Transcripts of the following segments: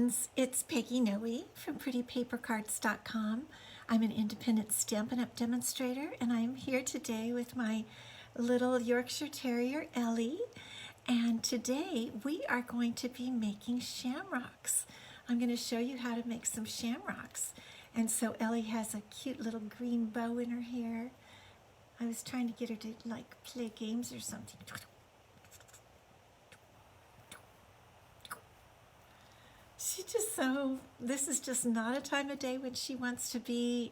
friends, it's Peggy Noe from PrettyPaperCards.com. I'm an independent Stampin' Up! Demonstrator, and I'm here today with my little Yorkshire Terrier, Ellie. And today we are going to be making shamrocks. I'm going to show you how to make some shamrocks. And so Ellie has a cute little green bow in her hair. I was trying to get her to like play games or something. This is just not a time of day when she wants to be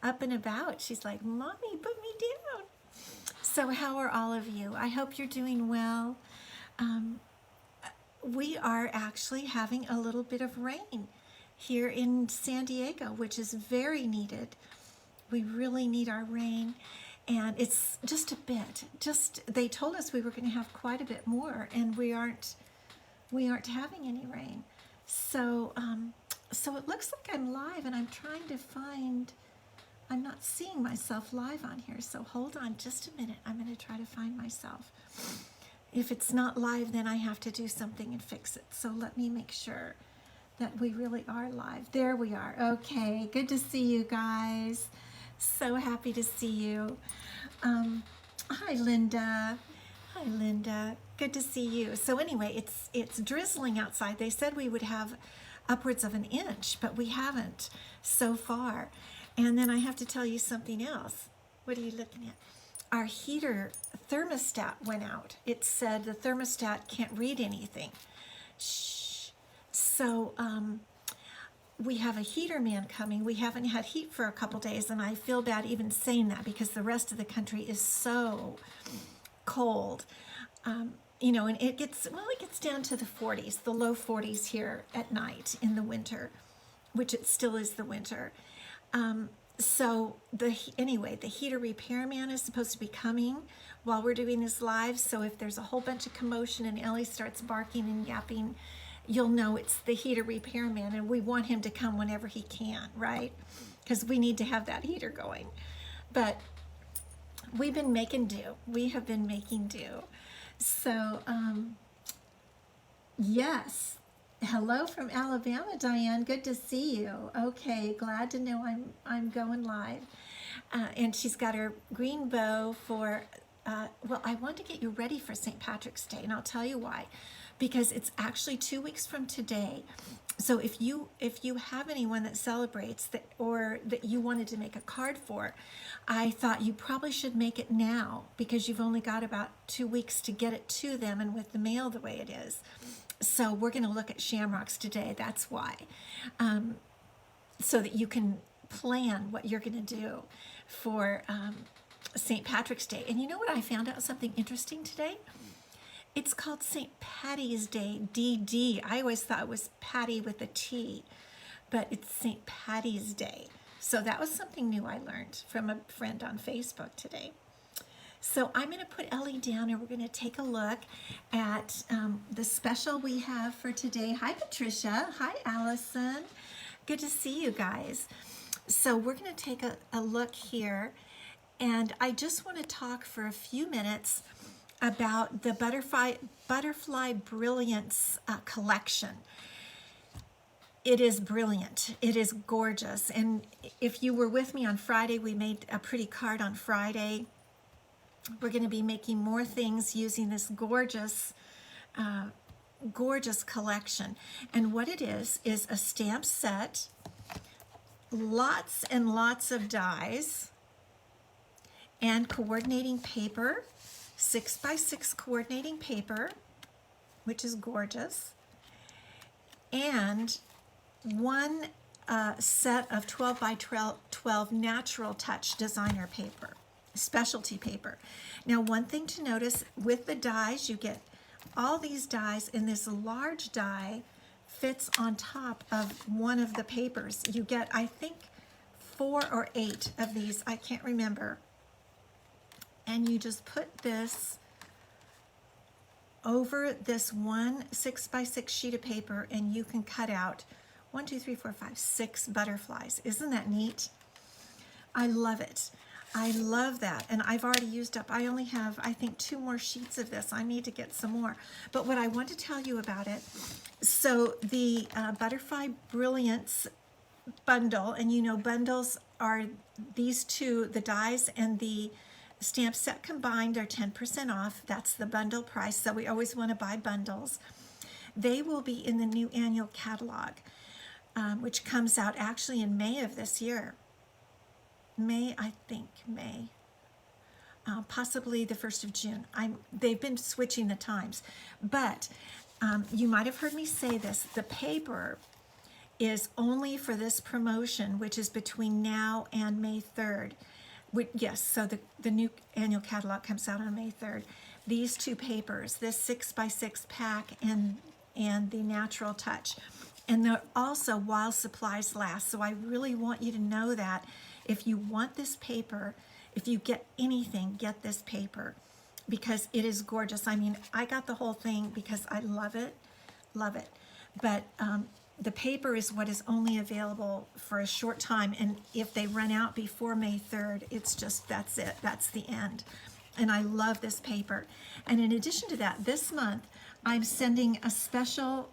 up and about. She's like, Mommy, put me down. So how are all of you? I hope you're doing well. We are actually having a little bit of rain here in San Diego, which is very needed. We really need our rain. And it's just a bit. They told us we were going to have quite a bit more, and we aren't having any rain. So it looks like I'm live, and I'm trying to find, I'm not seeing myself live on here, so hold on just a minute. I'm going to try to find myself. If it's not live, then I have to do something and fix it. So let me make sure that we really are live. There we are. Okay, good to see you guys. So happy to see you. Hi, Linda. Hi, Linda. Good to see you. So anyway, it's drizzling outside. They said we would have upwards of an inch, but we haven't so far. And then I have to tell you something else. What are you looking at? Our heater thermostat went out. It said the thermostat can't read anything. Shh. So we have a heater man coming. We haven't had heat for a couple days, and I feel bad even saying that because the rest of the country is so cold. You know, and it gets down to the 40s, the low 40s here at night in the winter, which it still is the winter. So anyway, the heater repairman is supposed to be coming while we're doing this live. So if there's a whole bunch of commotion and Ellie starts barking and yapping, you'll know it's the heater repairman, and we want him to come whenever he can, right? Because we need to have that heater going. But we've been making do. We have been making do. So, yes. Hello from Alabama, Diane. Good to see you. Okay, glad to know I'm going live. And she's got her green bow for, well, I want to get you ready for St. Patrick's Day, and I'll tell you why. Because it's actually 2 weeks from today. So if you have anyone that celebrates that, or that you wanted to make a card for, I thought you probably should make it now, because you've only got about 2 weeks to get it to them, and with the mail the way it is. So we're going to look at shamrocks today. That's why. So that you can plan what you're going to do for St. Patrick's Day. And you know what? I found out something interesting today. It's called St. Patty's Day, DD. I always thought it was Patty with a T, but it's St. Patty's Day. So that was something new I learned from a friend on Facebook today. So I'm going to put Ellie down, and we're going to take a look at the special we have for today. Hi, Patricia. Hi, Allison. Good to see you guys. So we're going to take a look here, and I just want to talk for a few minutes about the Butterfly Brilliance Collection. It is brilliant. It is gorgeous. And if you were with me on Friday, we made a pretty card on Friday. We're going to be making more things using this gorgeous, gorgeous collection. And what it is a stamp set, lots and lots of dies, and coordinating paper, 6x6 coordinating paper, which is gorgeous, and one set of 12x12 natural touch designer paper, specialty paper. Now, one thing to notice with the dies, you get all these dies, and this large die fits on top of one of the papers. You get, I think, 4 or 8 of these, I can't remember. And you just put this over this one 6x6 sheet of paper, and you can cut out 1, 2, 3, 4, 5, 6 butterflies. Isn't that neat? I love it. I love that, and I've already used up, I only have, I think, 2 more sheets of this. I need to get some more. But what I want to tell you about it, so the Butterfly Brilliance bundle, and you know bundles are these two, the dies and the stamp set combined are 10% off. That's the bundle price, so we always want to buy bundles. They will be in the new annual catalog, which comes out actually in May of this year. May, I think, May. Possibly the 1st of June. They've been switching the times. But you might have heard me say this, the paper is only for this promotion, which is between now and May 3rd. Yes, so the new annual catalog comes out on May 3rd. These 2 papers, this 6x6 pack and the Natural Touch. And they're also while supplies last. So I really want you to know that if you want this paper, if you get anything, get this paper, because it is gorgeous. I mean, I got the whole thing because I love it, love it. But the paper is what is only available for a short time, and if they run out before May 3rd, it's just, that's it, that's the end. And I love this paper. And in addition to that, this month, I'm sending a special,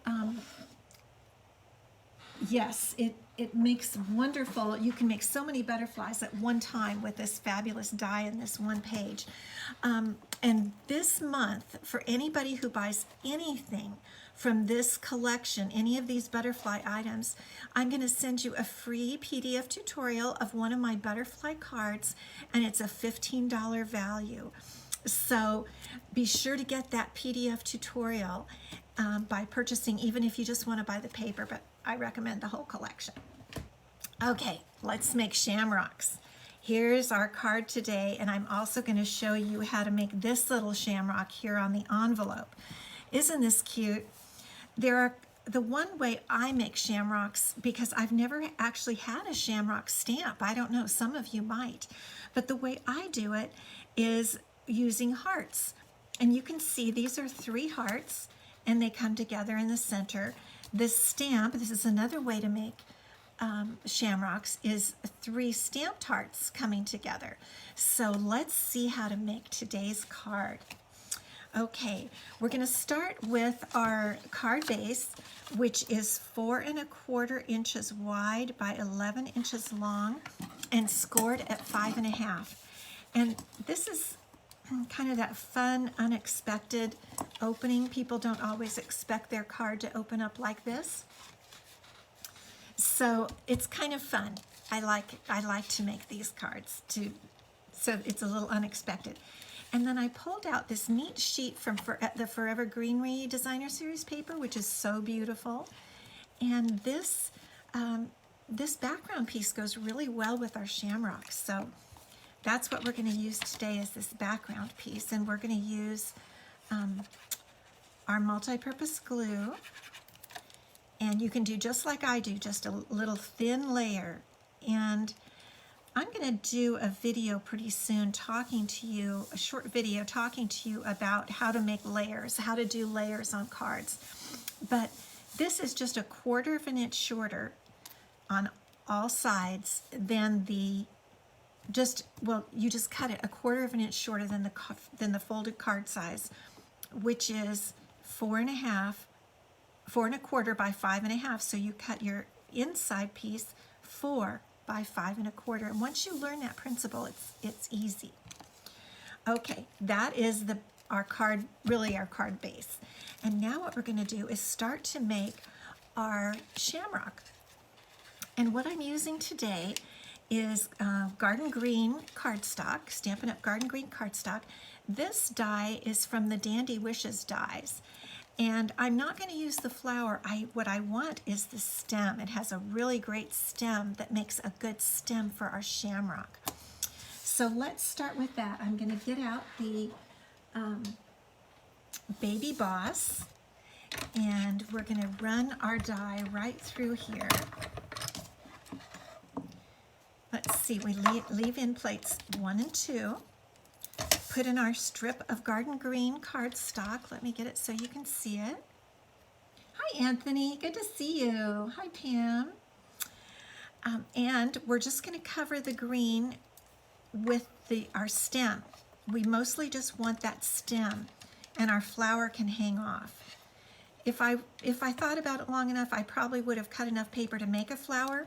yes, it makes wonderful, you can make so many butterflies at one time with this fabulous die in this one page. And this month, for anybody who buys anything from this collection, any of these butterfly items, I'm going to send you a free PDF tutorial of one of my butterfly cards, and it's a $15 value. So be sure to get that PDF tutorial by purchasing, even if you just want to buy the paper, but I recommend the whole collection. Okay, let's make shamrocks. Here's our card today, and I'm also going to show you how to make this little shamrock here on the envelope. Isn't this cute? The one way I make shamrocks, because I've never actually had a shamrock stamp, I don't know, some of you might, but the way I do it is using hearts. And you can see these are 3 hearts, and they come together in the center. This stamp, this is another way to make shamrocks, is 3 stamped hearts coming together. So let's see how to make today's card. Okay, we're going to start with our card base, which is 4 1/4 inches wide by 11 inches long and scored at 5 1/2. And this is kind of that fun, unexpected opening. People don't always expect their card to open up like this. So it's kind of fun. I like to make these cards too, so it's a little unexpected. And then I pulled out this neat sheet from the Forever Greenery Designer Series paper, which is so beautiful. And this this background piece goes really well with our shamrocks. So that's what we're going to use today, is this background piece. And we're going to use our multi-purpose glue. And you can do just like I do, just a little thin layer. And I'm going to do a video pretty soon talking to you, a short video talking to you about how to make layers, how to do layers on cards. But this is just a 1/4 inch shorter on all sides than the, you just cut it a 1/4 inch shorter than the folded card size, which is 4 1/4 by 5 1/2. So you cut your inside piece 4 by 5 1/4. And once you learn that principle, it's easy. Okay, that is our card, really our card base. And now what we're going to do is start to make our shamrock. And what I'm using today is Garden Green cardstock, Stampin' Up! Garden Green cardstock. This die is from the Dandy Wishes dies. And I'm not going to use the flower. What I want is the stem. It has a really great stem that makes a good stem for our shamrock. So let's start with that. I'm going to get out the Baby Boss, and we're going to run our die right through here. Let's see, we leave in plates 1 and 2. Put in our strip of Garden Green cardstock. Let me get it so you can see it. Hi, Anthony. Good to see you. Hi, Pam. And we're just going to cover the green with our stem. We mostly just want that stem, and our flower can hang off. If I thought about it long enough, I probably would have cut enough paper to make a flower,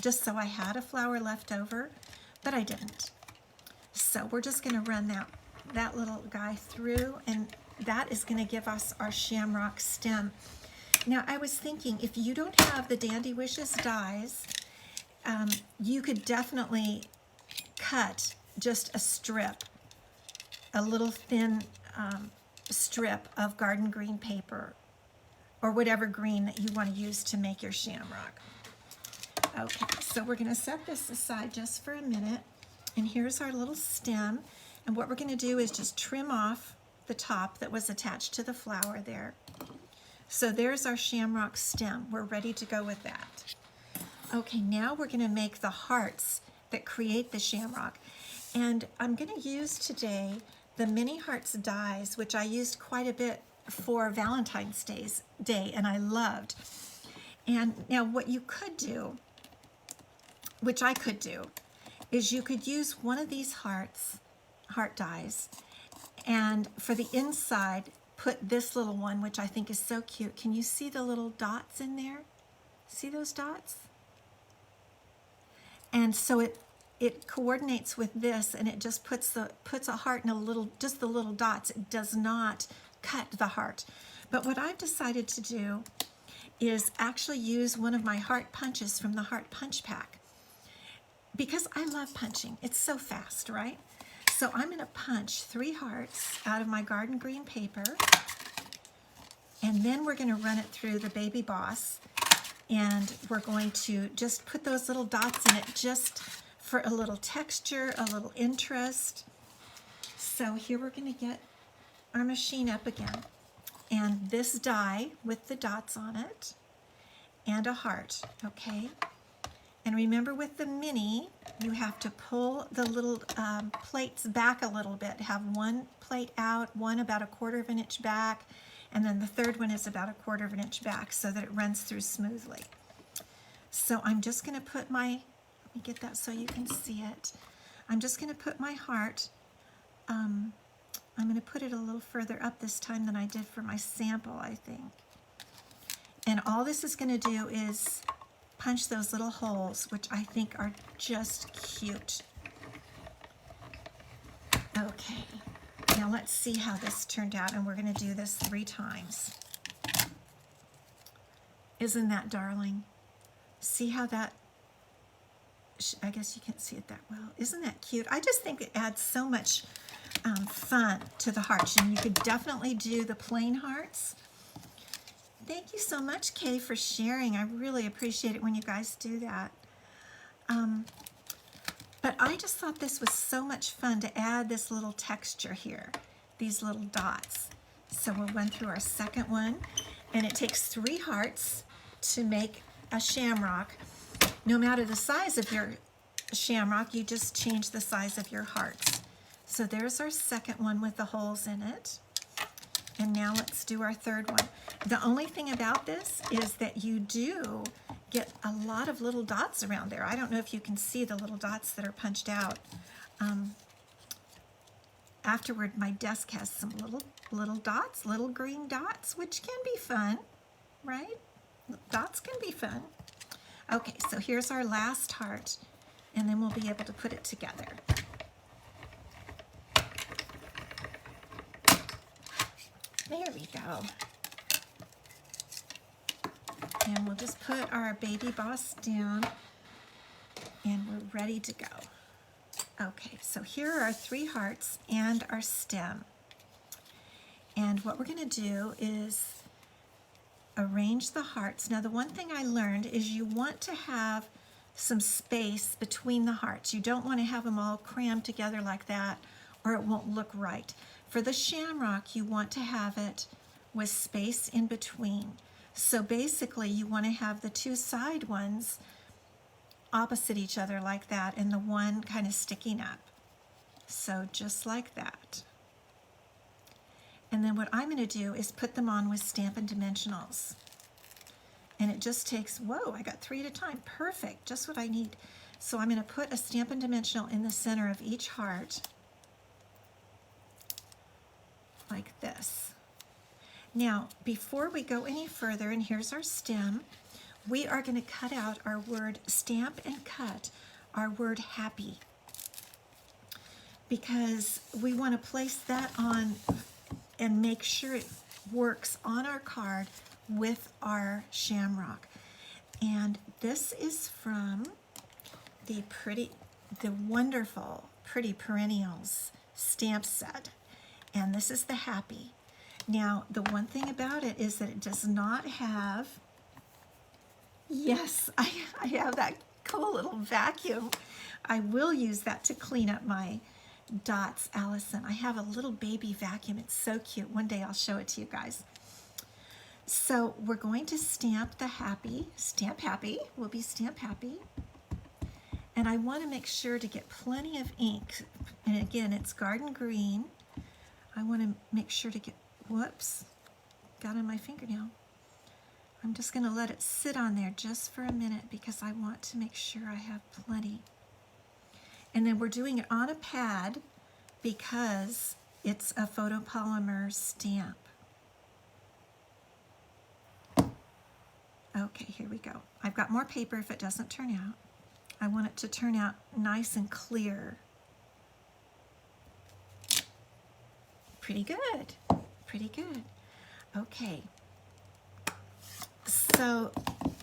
just so I had a flower left over, but I didn't. So we're just going to run that little guy through, and that is going to give us our shamrock stem. Now, I was thinking, if you don't have the Dandy Wishes dies, you could definitely cut just a strip, a little thin strip of garden green paper, or whatever green that you want to use to make your shamrock. Okay, so we're going to set this aside just for a minute, and here's our little stem, and what we're going to do is just trim off the top that was attached to the flower there. So there's our shamrock stem. We're ready to go with that. Okay, now we're going to make the hearts that create the shamrock, and I'm going to use today the Mini Hearts dies, which I used quite a bit for Valentine's Day, and I loved. And now what you could do, which I could do, is you could use one of these heart dies, and for the inside, put this little one, which I think is so cute. Can you see the little dots in there? See those dots? And so it coordinates with this, and it just puts a heart in just the little dots. It does not cut the heart. But what I've decided to do is actually use one of my heart punches from the Heart Punch Pack, because I love punching. It's so fast, right? So I'm going to punch 3 hearts out of my garden green paper, and then we're going to run it through the Baby Boss, and we're going to just put those little dots in it just for a little texture, a little interest. So here we're going to get our machine up again, and this die with the dots on it, and a heart, okay? And remember, with the mini, you have to pull the little plates back a little bit. Have one plate out, one about 1/4 of an inch back, and then the third one is about 1/4 of an inch back, so that it runs through smoothly. So I'm just going to put let me get that so you can see it. I'm just going to put my heart, I'm going to put it a little further up this time than I did for my sample, I think. And all this is going to do is punch those little holes, which I think are just cute. Okay, now let's see how this turned out, and we're going to do this 3 times. Isn't that darling? See how that, I guess you can't see it that well. Isn't that cute? I just think it adds so much fun to the hearts, and you could definitely do the plain hearts. Thank you so much, Kay, for sharing. I really appreciate it when you guys do that. But I just thought this was so much fun to add this little texture here, these little dots. So we'll run through our second one, and it takes 3 hearts to make a shamrock. No matter the size of your shamrock, you just change the size of your hearts. So there's our second one with the holes in it. And now let's do our third one. The only thing about this is that you do get a lot of little dots around there. I don't know if you can see the little dots that are punched out. Afterward, my desk has some little dots, little green dots, which can be fun, right? Dots can be fun. Okay, so here's our last heart, and then we'll be able to put it together. There we go. And we'll just put our Baby Boss down, and we're ready to go. Okay, so here are our 3 hearts and our stem. And what we're going to do is arrange the hearts. Now, the one thing I learned is you want to have some space between the hearts. You don't want to have them all crammed together like that, or it won't look right. For the shamrock, you want to have it with space in between. So basically, you want to have the 2 side ones opposite each other like that, and the one kind of sticking up. So just like that. And then what I'm going to do is put them on with Stampin' Dimensionals. And it just takes, whoa, I got 3 at a time. Perfect, just what I need. So I'm going to put a Stampin' Dimensional in the center of each heart, like this. Now, before we go any further, and here's our stem, we are going to cut out our word, stamp and cut our word happy, because we want to place that on and make sure it works on our card with our shamrock. And this is from the wonderful Pretty Perennials stamp set. And this is the happy. Now, the one thing about it is that it does not have, yes, I have that cool little vacuum. I will use that to clean up my dots, Allison. I have a little baby vacuum. It's so cute. One day I'll show it to you guys. So we're going to stamp the happy. Stamp happy. Will be stamp happy. And I want to make sure to get plenty of ink. And again, it's garden green. I want to make sure to get, whoops, got on my fingernail. I'm just going to let it sit on there just for a minute because I want to make sure I have plenty. And then we're doing it on a pad because it's a photopolymer stamp. Okay, here we go. I've got more paper if it doesn't turn out. I want it to turn out nice and clear. Pretty good, pretty good. Okay, so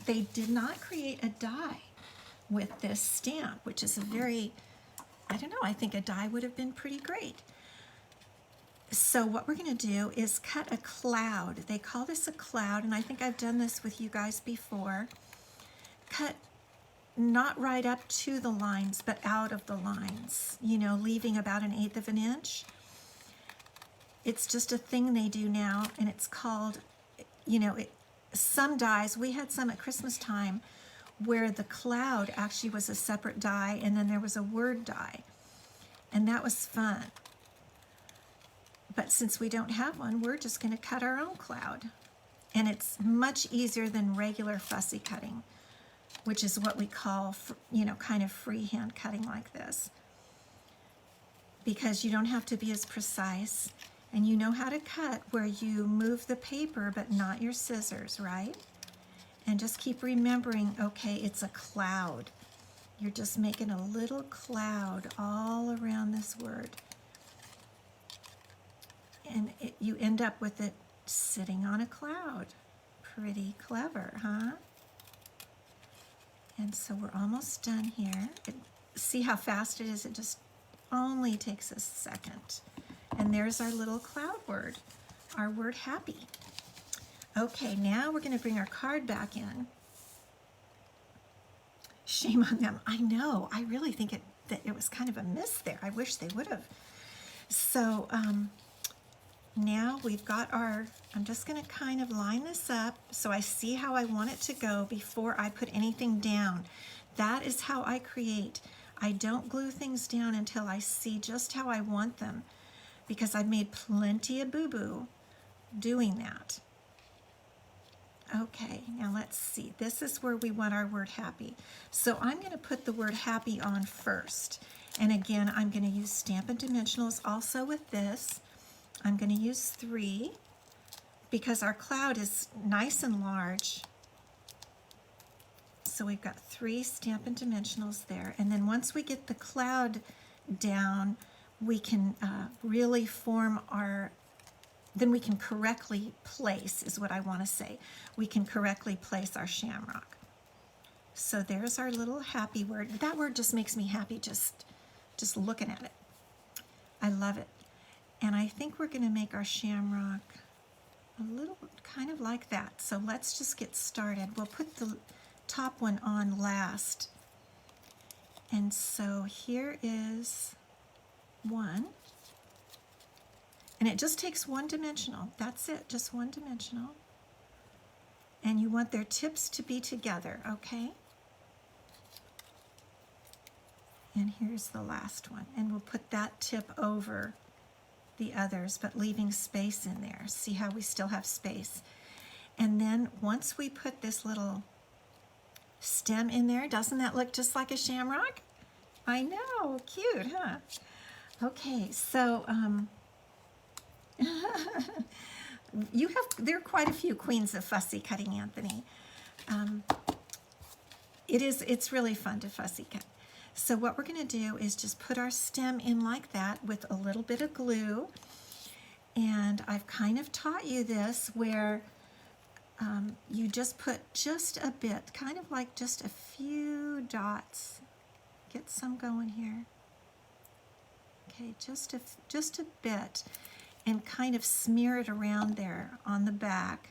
they did not create a die with this stamp, which is a very, I don't know, I think a die would have been pretty great. So what we're going to do is cut a cloud. They call this a cloud, and I think I've done this with you guys before. Cut not right up to the lines, but out of the lines, you know, leaving about 1/8 of an inch. It's just a thing they do now, and it's called, you know, some dies, we had some at Christmas time where the cloud actually was a separate die, and then there was a word die, and that was fun. But since we don't have one, we're just going to cut our own cloud. And it's much easier than regular fussy cutting, which is what we call, you know, kind of freehand cutting like this. Because you don't have to be as precise, and you know how to cut where you move the paper but not your scissors, right? And just keep remembering, okay, it's a cloud. You're just making a little cloud all around this word. And you end up with it sitting on a cloud. Pretty clever, huh? And so we're almost done here. See how fast it is? It just only takes a second. And there's our little cloud word, our word happy. Okay, now we're going to bring our card back in. Shame on them. I know. I really think that it was kind of a miss there. I wish they would have. So, now we've got our, I'm just going to kind of line this up so I see how I want it to go before I put anything down. That is how I create. I don't glue things down until I see just how I want them, because I've made plenty of boo-boo doing that. Okay, now let's see. This is where we want our word happy. So I'm going to put the word happy on first. And again, I'm going to use Stampin' Dimensionals also with this. I'm going to use 3 because our cloud is nice and large. So we've got 3 Stampin' Dimensionals there. And then once we get the cloud down, we can really form our, then we can correctly place, is what I want to say. We can correctly place our shamrock. So there's our little happy word. That word just makes me happy just looking at it. I love it. And I think we're going to make our shamrock a little kind of like that. So let's just get started. We'll put the top one on last. And so here is one. And it just takes 1 dimensional. That's it, just 1 dimensional. And you want their tips to be together, okay? And here's the last one. And we'll put that tip over the others, but leaving space in there. See how we still have space. And then once we put this little stem in there. Doesn't that look just like a shamrock? I know, cute, huh? Okay, so there are quite a few queens of fussy cutting, Anthony. It's really fun to fussy cut. So what we're going to do is just put our stem in like that with a little bit of glue. And I've kind of taught you this where you just put just a bit, kind of like just a few dots. Get some going here. Okay, just a bit, and kind of smear it around there on the back.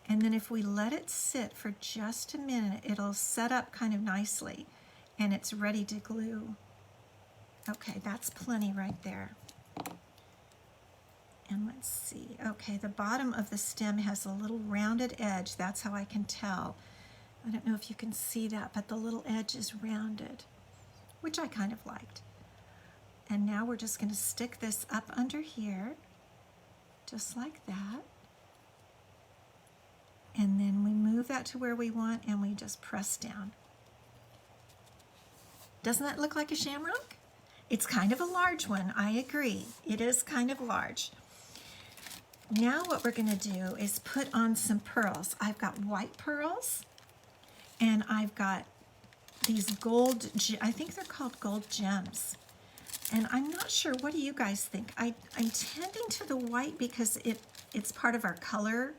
And then if we let it sit for just a minute, it'll set up kind of nicely, and it's ready to glue. Okay, that's plenty right there. And let's see, okay, the bottom of the stem has a little rounded edge. That's how I can tell. I don't know if you can see that, but the little edge is rounded, which I kind of liked. And now we're just going to stick this up under here, just like that. And then we move that to where we want, and we just press down. Doesn't that look like a shamrock? It's kind of a large one, I agree. It is kind of large. Now what we're going to do is put on some pearls. I've got white pearls, and I've got these gold, I think they're called gold gems. And I'm not sure, what do you guys think? I'm tending to the white because it's part of our color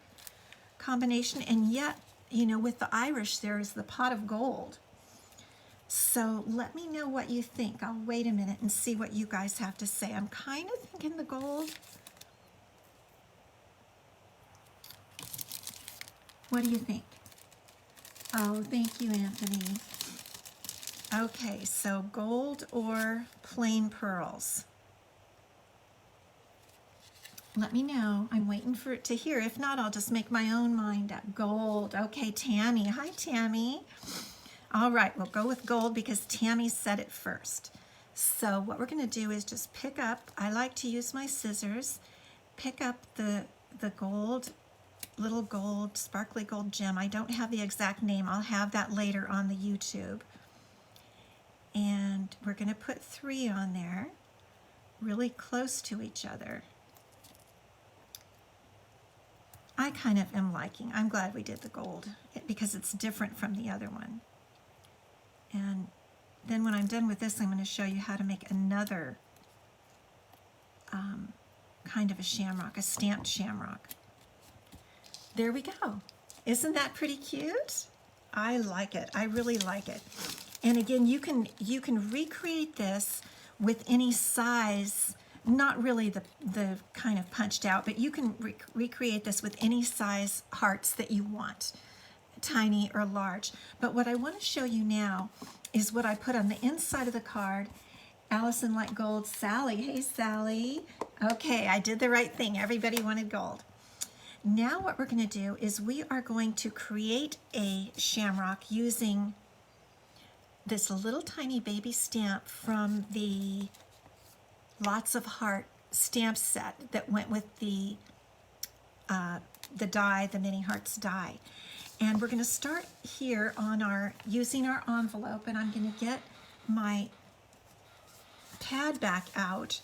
combination, and yet, you know, with the Irish there is the pot of gold. So let me know what you think. I'll wait a minute and see what you guys have to say. I'm kind of thinking the gold. What do you think? Oh, thank you, Anthony. Okay, so gold or plain pearls? Let me know. I'm waiting for it to hear. If not, I'll just make my own mind up. Gold. Okay, Tammy. Hi, Tammy. All right, we'll go with gold because Tammy said it first. So what we're going to do is just pick up, I like to use my scissors, pick up the gold, little gold, sparkly gold gem. I don't have the exact name. I'll have that later on the YouTube. And we're going to put 3 on there, really close to each other. I kind of am liking, I'm glad we did the gold because it's different from the other one. And then when I'm done with this, I'm going to show you how to make another kind of a shamrock, a stamped shamrock. There we go. Isn't that pretty cute? I like it. I really like it. And again, you can recreate this with any size, not really the kind of punched out, but you can recreate this with any size hearts that you want, tiny or large. But what I want to show you now is what I put on the inside of the card. Allison liked gold. Sally, hey Sally. Okay, I did the right thing. Everybody wanted gold. Now what we're going to do is we are going to create a shamrock using this little tiny baby stamp from the Lots of Heart stamp set that went with the die, the Mini Hearts die. And we're going to start here on using our envelope, and I'm going to get my pad back out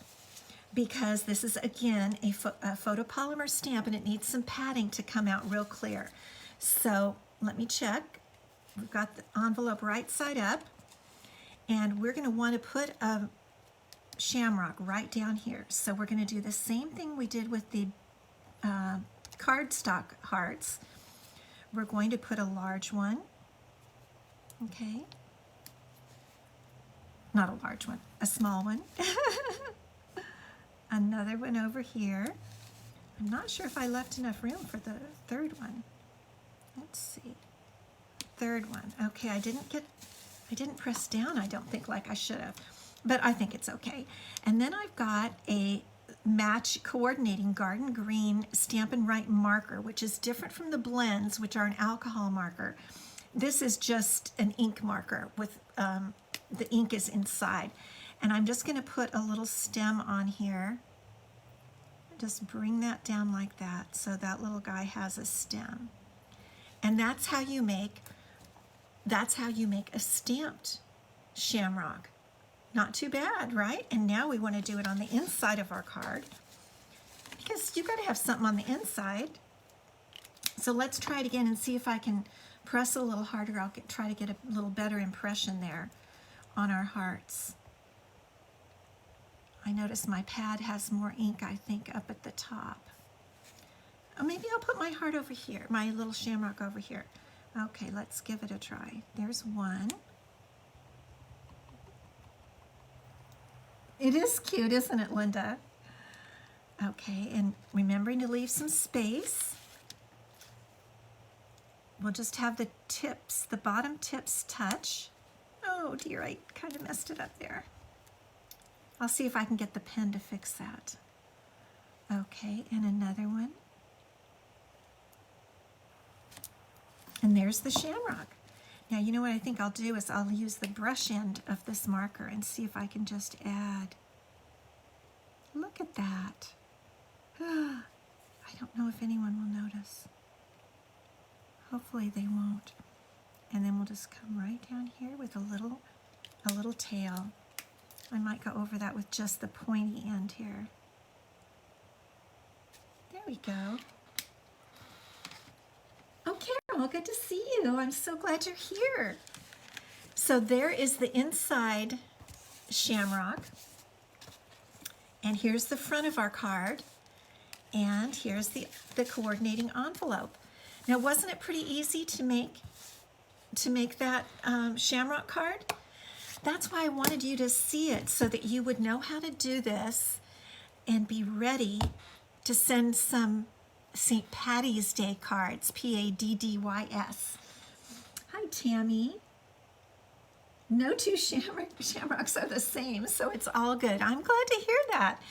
because this is, again, a photopolymer stamp, and it needs some padding to come out real clear. So let me check. We've got the envelope right side up, and we're going to want to put a shamrock right down here. So we're going to do the same thing we did with the cardstock hearts. We're going to put a large one, okay? Not a large one, a small one. Another one over here. I'm not sure if I left enough room for the third one. Let's see. Third one. Okay, I didn't press down, I don't think, like I should have, but I think it's okay. And then I've got a match coordinating garden green Stampin' Write marker, which is different from the blends, which are an alcohol marker. This is just an ink marker with the ink is inside. And I'm just going to put a little stem on here. Just bring that down like that so that little guy has a stem. And that's how you make that's how you make a stamped shamrock. Not too bad, right? And now we want to do it on the inside of our card, because you've got to have something on the inside. So let's try it again and see if I can press a little harder. I'll try to get a little better impression there on our hearts. I notice my pad has more ink, I think, up at the top. Oh, maybe I'll put my heart over here, my little shamrock over here. Okay, let's give it a try. There's one. It is cute, isn't it, Linda? Okay, and remembering to leave some space. We'll just have the tips, the bottom tips touch. Oh dear, I kind of messed it up there. I'll see if I can get the pen to fix that. Okay, and another one. And there's the shamrock. Now, you know what I think I'll do is I'll use the brush end of this marker and see if I can just add. Look at that. I don't know if anyone will notice. Hopefully they won't. And then we'll just come right down here with a little tail. I might go over that with just the pointy end here. There we go. Oh, Carol, good to see you. I'm so glad you're here. So there is the inside shamrock. And here's the front of our card. And here's the coordinating envelope. Now, wasn't it pretty easy to make that shamrock card? That's why I wanted you to see it, so that you would know how to do this and be ready to send some St. Patty's Day cards, P-A-D-D-Y-S. Hi, Tammy. No two shamrocks are the same, so it's all good. I'm glad to hear that.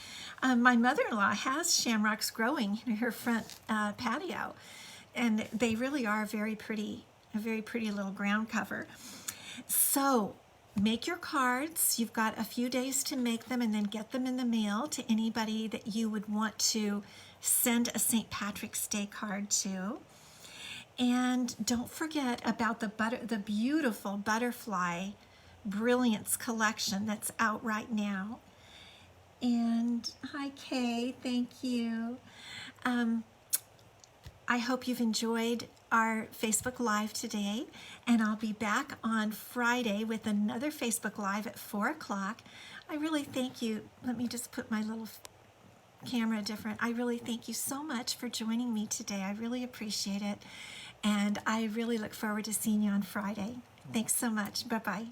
My mother-in-law has shamrocks growing in her front patio, and they really are a very pretty little ground cover. So make your cards. You've got a few days to make them, and then get them in the mail to anybody that you would want to send a St. Patrick's Day card to. And don't forget about the beautiful Butterfly Brilliance Collection that's out right now. And hi, Kay, thank you. I hope you've enjoyed our Facebook Live today, and I'll be back on Friday with another Facebook Live at 4 o'clock. I really thank you. Let me just put my little camera different. I really thank you so much for joining me today. I really appreciate it, and I really look forward to seeing you on Friday. Thanks so much. Bye-bye.